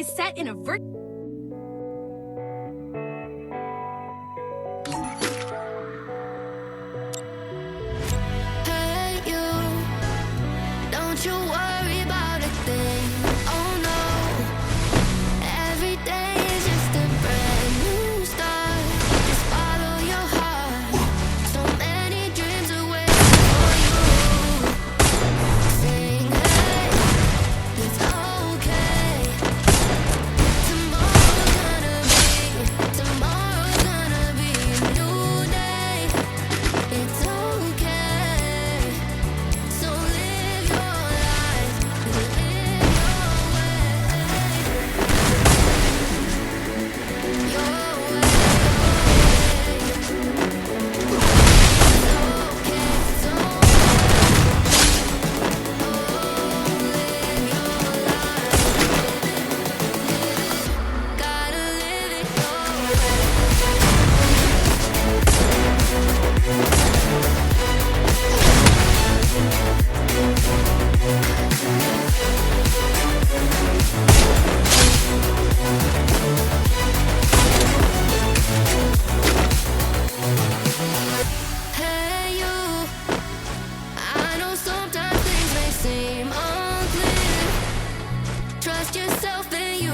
set in a Hey you, don't you worry about a thing. Oh no, every day is just a brand new start. Just follow your heart. So many dreams are waiting for you. Sing hey, it's okay. Tomorrow's gonna be a new day. It's okay. So live your life, live your way, It's okay, gotta live it your way. Hey you, I know sometimes things may seem unclear. Trust yourself and you